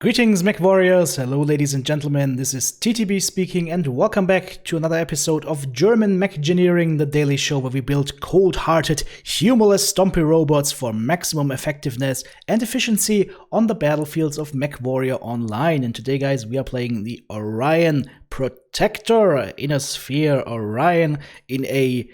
Greetings, Mech Warriors! Hello, ladies and gentlemen, this is TTB speaking, and welcome back to another episode of German Mechgineering, the daily show where we build cold-hearted, humorless, stompy robots for maximum effectiveness and efficiency on the battlefields of Mechwarrior Online. And today, guys, we are playing the Orion Protector in a sphere Orion in a,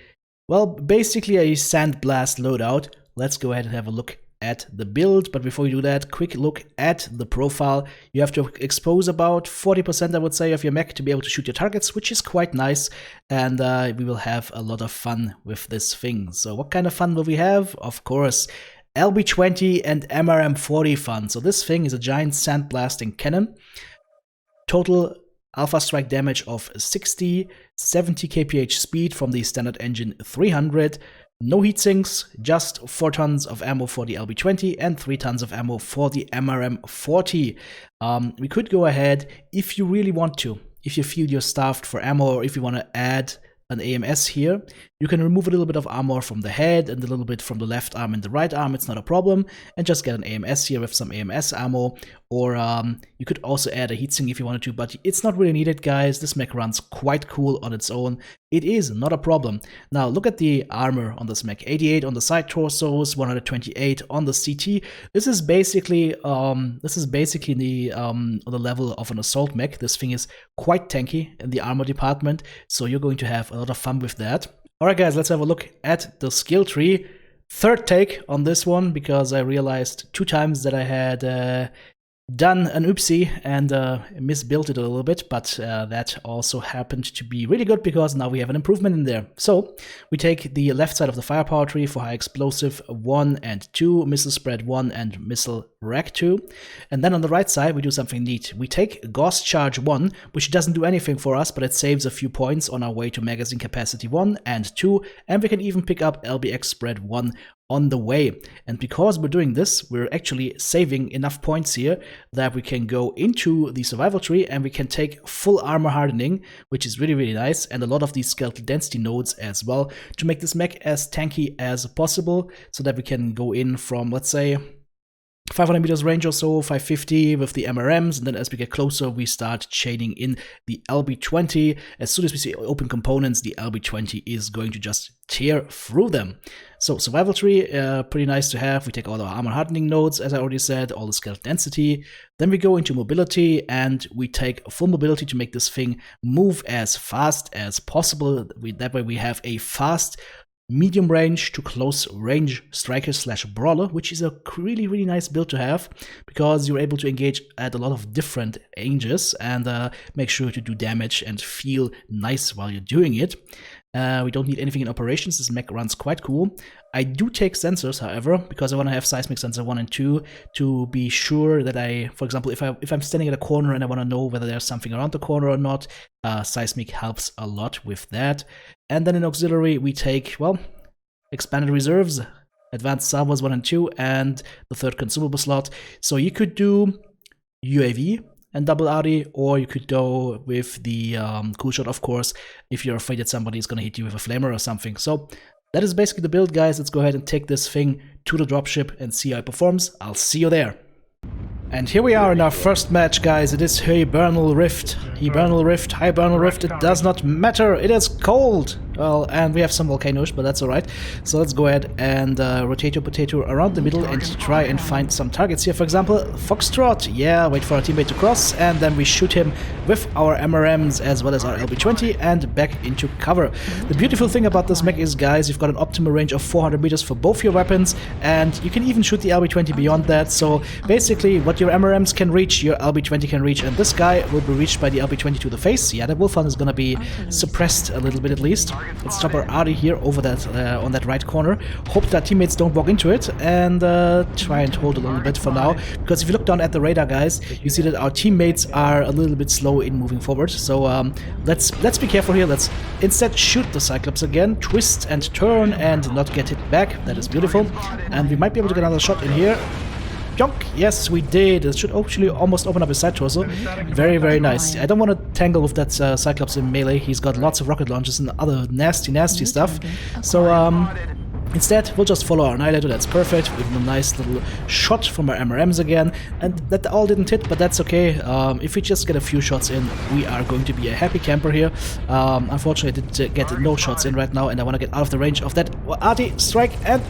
well, basically a sandblast loadout. Let's go ahead and have a look at the build, but before you do that, quick look at the profile. You have to expose about 40%, I would say, of your mech to be able to shoot your targets, which is quite nice, and we will have a lot of fun with this thing. So what kind of fun will we have? Of course, LB20 and MRM40 fun. So this thing is a giant sandblasting cannon. Total alpha strike damage of 60, 70 kph speed from the standard engine 300, no heat sinks, just 4 tons of ammo for the LB20 and 3 tons of ammo for the MRM40. We could go ahead, if you really want to, if you feel you're starved for ammo, or if you want to add an AMS here, you can remove a little bit of armor from the head and a little bit from the left arm and the right arm. It's not a problem, and just get an AMS here with some AMS ammo, or you could also add a heatsink if you wanted to, but it's not really needed, guys. This mech runs quite cool on its own. It is not a problem. Now look at the armor on this mech: 88 on the side torsos, 128 on the CT. This is basically the on the level of an assault mech. This thing is quite tanky in the armor department, so you're going to have a lot of fun with that. Alright guys, let's have a look at the skill tree. Third take on this one, because I realized 2 times that I had done an oopsie and misbuilt it a little bit, but that also happened to be really good because now we have an improvement in there. So we take the left side of the firepower tree for high explosive 1 and 2, missile spread 1 and missile rack 2, and then on the right side we do something neat. We take Gauss charge 1, which doesn't do anything for us, but it saves a few points on our way to magazine capacity 1 and 2, and we can even pick up LBX spread 1 on the way. And because we're doing this, we're actually saving enough points here that we can go into the survival tree and we can take full armor hardening, which is really, really nice, and a lot of these skeletal density nodes as well, to make this mech as tanky as possible, so that we can go in from, let's say, 500 meters range or so, 550 with the MRMs, and then as we get closer, we start chaining in the LB20. As soon as we see open components, the LB20 is going to just tear through them. So survival tree, pretty nice to have. We take all our armor hardening nodes, as I already said, all the skeletal density. Then we go into mobility, and we take full mobility to make this thing move as fast as possible. That way we have a fast medium range to close range striker / brawler, which is a really, really nice build to have, because you're able to engage at a lot of different ranges and make sure to do damage and feel nice while you're doing it. We don't need anything in operations. This mech runs quite cool. I do take sensors, however, because I want to have seismic sensor 1 and 2 to be sure that for example, if I'm standing at a corner and I want to know whether there's something around the corner or not, seismic helps a lot with that. And then in auxiliary, we take, well, expanded reserves, advanced salvos 1 and 2, and the 3rd consumable slot. So you could do UAV and double RD, or you could go with the cool shot, of course, if you're afraid that somebody is going to hit you with a flamer or something. So that is basically the build, guys. Let's go ahead and take this thing to the dropship and see how it performs. I'll see you there. And here we are in our first match, guys. It is Hibernal Rift. Hibernal Rift, Hibernal Rift, it does not matter. It is cold. Well, and we have some volcanoes, but that's alright. So let's go ahead and rotate your potato around the middle and try and find some targets here. For example, Foxtrot. Yeah, wait for our teammate to cross, and then we shoot him with our MRMs as well as our LB20 and back into cover. The beautiful thing about this mech is, guys, you've got an optimal range of 400 meters for both your weapons, and you can even shoot the LB20 beyond that. So basically, what your MRMs can reach, your LB20 can reach, and this guy will be reached by the LB20 to the face. Yeah, that Wolfhound is gonna be suppressed a little bit at least. Let's stop our Arty here over that on that right corner. Hope that teammates don't walk into it, and try and hold a little bit for now. Because if you look down at the radar, guys, you see that our teammates are a little bit slow in moving forward. So let's be careful here. Let's instead shoot the Cyclops again, twist and turn, and not get hit back. That is beautiful, and we might be able to get another shot in here. Junk! Yes, we did. It should actually almost open up his side torso. Very, very nice. I don't want to tangle with that Cyclops in melee. He's got lots of rocket launches and other nasty, nasty stuff. So, Instead, we'll just follow our Annihilator, that's perfect. Give him a nice little shot from our MRMs again. And that all didn't hit, but that's okay. If we just get a few shots in, we are going to be a happy camper here. Unfortunately, I did get no shots in right now, and I want to get out of the range of that arty strike. And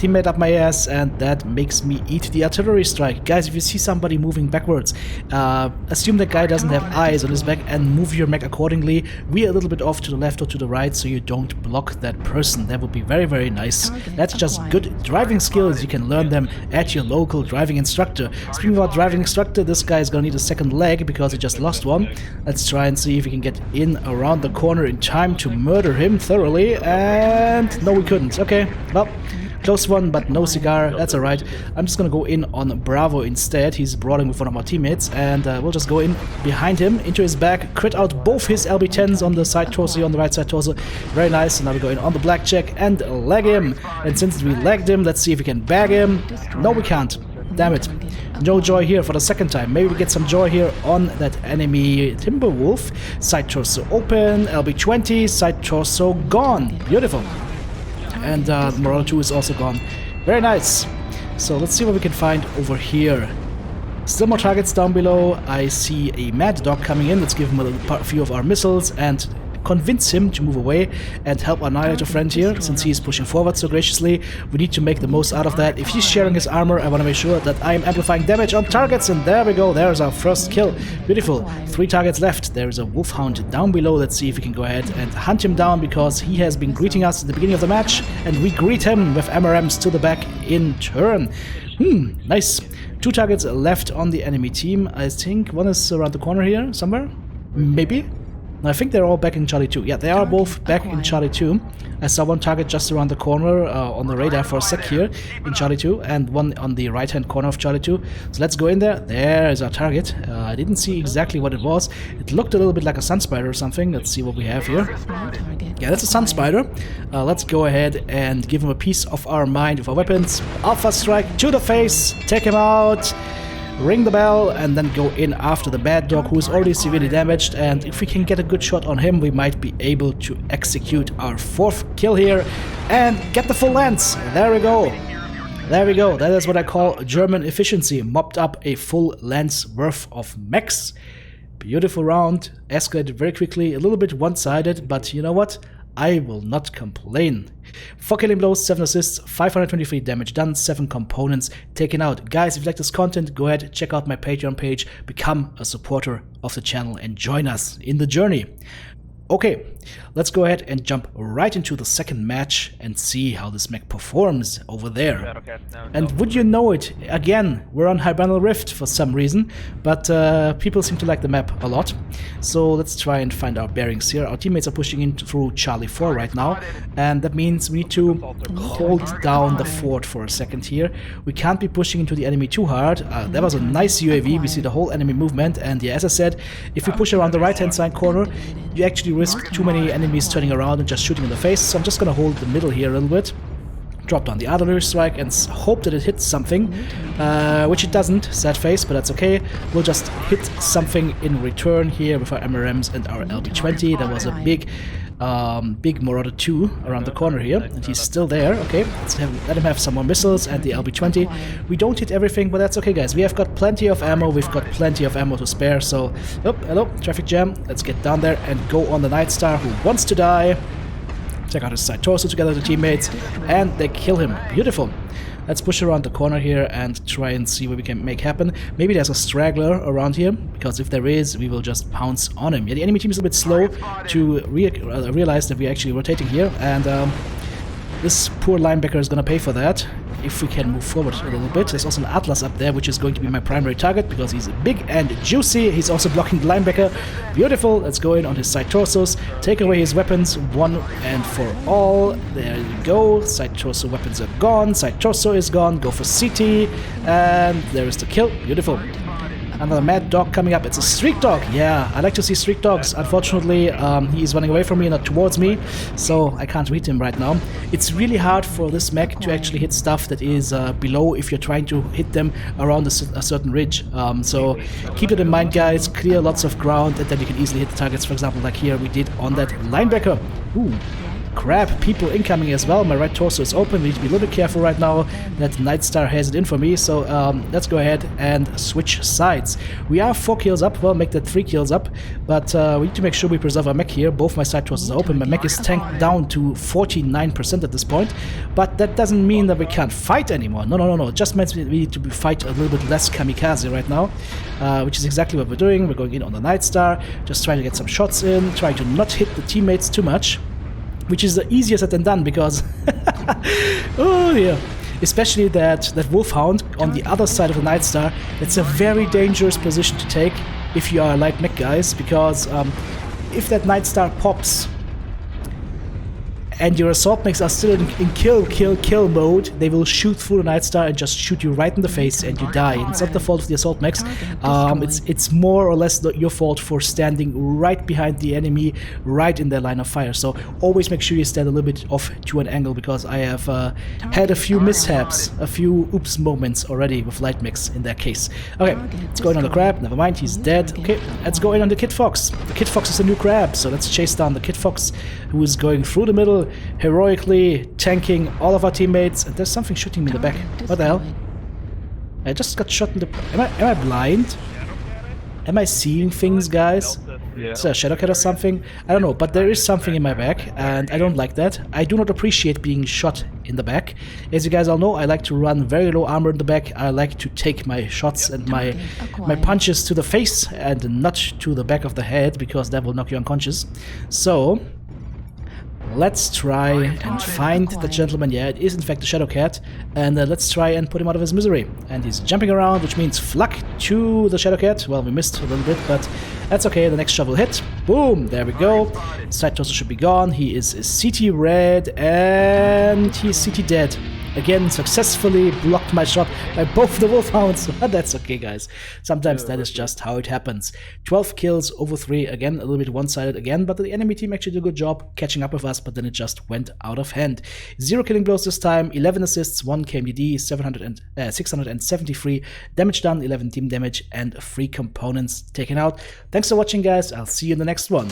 teammate up my ass, and that makes me eat the artillery strike. Guys, if you see somebody moving backwards, assume that guy doesn't have eyes on his back and move your mech accordingly. We are a little bit off to the left or to the right, so you don't block that person. That would be very, very nice. That's just good driving skills. You can learn them at your local driving instructor. Speaking about driving instructor, this guy is gonna need a second leg because he just lost one. Let's try and see if we can get in around the corner in time to murder him thoroughly. And no, we couldn't. Okay, well, close one, but no cigar. That's alright. I'm just gonna go in on Bravo instead. He's brawling with one of our teammates, and we'll just go in behind him, into his back, crit out both his LB10s on the side torso, on the right side torso. Very nice. And now we go in on the blackjack and leg him. And since we legged him, let's see if we can bag him. No, we can't. Damn it. No joy here for the second time. Maybe we get some joy here on that enemy Timberwolf. Side torso open, LB20, side torso gone. Beautiful. And Marauder 2 is also gone. Very nice. So let's see what we can find over here. Still more targets down below. I see a Mad Dog coming in. Let's give him a few of our missiles and convince him to move away and help our Annihilator friend here, since he's pushing forward so graciously. We need to make the most out of that. If he's sharing his armor, I want to make sure that I'm amplifying damage on targets, and there we go. There's our first kill. Beautiful. 3 targets left. There is a Wolfhound down below. Let's see if we can go ahead and hunt him down, because he has been greeting us at the beginning of the match, and we greet him with MRMs to the back in turn. Nice. 2 targets left on the enemy team. I think one is around the corner here somewhere. Maybe. I think they're all back in Charlie 2. Yeah, they are both back in Charlie 2. I saw one target just around the corner on the radar for a sec here in Charlie 2, and one on the right hand corner of Charlie 2. So let's go in there. There is our target. I didn't see exactly what it was. It looked a little bit like a Sun Spider or something. Let's see what we have here. Yeah, that's a Sun Spider. Let's go ahead and give him a piece of our mind with our weapons. Alpha Strike to the face. Take him out. Ring the bell, and then go in after the Bad Dog, who is already severely damaged. And if we can get a good shot on him, we might be able to execute our 4th kill here and get the full lance. There we go. There we go. That is what I call German efficiency. Mopped up a full lance worth of mechs. Beautiful round. Escalated very quickly. A little bit one-sided, but you know what? I will not complain. 4 killing blows, 7 assists, 523 damage done, 7 components taken out. Guys, if you like this content, go ahead, check out my Patreon page, become a supporter of the channel, and join us in the journey. Okay, let's go ahead and jump right into the second match and see how this mech performs over there. And would you know it, again, we're on Hibernal Rift for some reason, but people seem to like the map a lot. So let's try and find our bearings here. Our teammates are pushing in through Charlie 4 right now, and that means we need to hold down the fort for a second here. We can't be pushing into the enemy too hard. That was a nice UAV. We see the whole enemy movement, and yeah, as I said, if we push around the right hand side corner, you actually risk too many enemies turning around and just shooting in the face. So I'm just gonna hold the middle here a little bit, drop down the artillery strike, and hope that it hits something, which it doesn't, sad face, but that's okay. We'll just hit something in return here with our MRMs and our LB20. That was a big Marauder 2 around the corner here, and he's still there. Okay, let him have some more missiles and the LB20. We don't hit everything, but that's okay, guys. We have got plenty of ammo. We've got plenty of ammo to spare. So, oh, hello, traffic jam. Let's get down there and go on the Night Star, who wants to die. Check out his side torso together with the teammates, and they kill him. Beautiful. Let's push around the corner here and try and see what we can make happen. Maybe there's a straggler around here, because if there is, we will just pounce on him. Yeah, the enemy team is a bit slow to realize that we're actually rotating here, and this poor linebacker is gonna pay for that if we can move forward a little bit. There's also an Atlas up there, which is going to be my primary target because he's big and juicy. He's also blocking the linebacker. Beautiful. Let's go in on his side torsos, take away his weapons one and for all. There you go. Side torso weapons are gone. Side torso is gone. Go for CT, and there is the kill. Beautiful. Another Mad Dog coming up. It's a Streak Dog. Yeah, I like to see Streak Dogs. Unfortunately, he is running away from me, not towards me, so I can't hit him right now. It's really hard for this mech to actually hit stuff that is below if you're trying to hit them around a certain ridge. So keep it in mind, guys. Clear lots of ground, and then you can easily hit the targets. For example, like here we did on that linebacker. Ooh. Crap, people incoming as well. My right torso is open. We need to be a little bit careful right now. That Nightstar has it in for me. So let's go ahead and switch sides. We are 4 kills up. Well, make that 3 kills up. But we need to make sure we preserve our mech here. Both my side torsos are open. My mech is tanked down to 49% at this point. But that doesn't mean that we can't fight anymore. No. It just means we need to fight a little bit less kamikaze right now. Which is exactly what we're doing. We're going in on the Nightstar. Just trying to get some shots in. Trying to not hit the teammates too much. Which is easier said than done because... oh yeah. Especially that Wolfhound on the other side of the Nightstar, that's a very dangerous position to take if you are light mech guys, because if that Nightstar pops and your assault mechs are still in kill mode, they will shoot through the Nightstar and just shoot you right in the face and you die. It's not the fault of the assault mechs, it's more or less your fault for standing right behind the enemy, right in their line of fire. So always make sure you stand a little bit off to an angle, because I have had a few mishaps, a few oops moments already with light mechs in that case. Okay, let's go in on the crab, never mind, he's dead. Okay, let's go in on the Kid Fox. The Kid Fox is a new crab, so let's chase down the Kid Fox, who is going through the middle, heroically tanking all of our teammates. And there's something shooting me in the back. What the hell? I just got shot in the... Am I blind? Am I seeing things, guys? Is there a Shadowcat or something? I don't know, but there is something in my back, and I don't like that. I do not appreciate being shot in the back. As you guys all know, I like to run very low armor in the back. I like to take my shots and my punches to the face and not to the back of the head, because that will knock you unconscious. So... let's try and find the gentleman. Yeah, it is in fact the Shadowcat. And let's try and put him out of his misery. And he's jumping around, which means flak to the Shadowcat. Well, we missed a little bit, but that's okay. The next shot will hit. Boom, there we go. Side torso should be gone. He is CT red and he's CT dead. Again, successfully blocked my shot by both the Wolfhounds. But that's okay, guys. Sometimes that is just how it happens. 12 kills over 3. Again, a little bit one-sided again, but the enemy team actually did a good job catching up with us, but then it just went out of hand. 0 killing blows this time, 11 assists, 1 KMDD, 673 damage done, 11 team damage, and 3 components taken out. Thanks for watching, guys. I'll see you in the next one.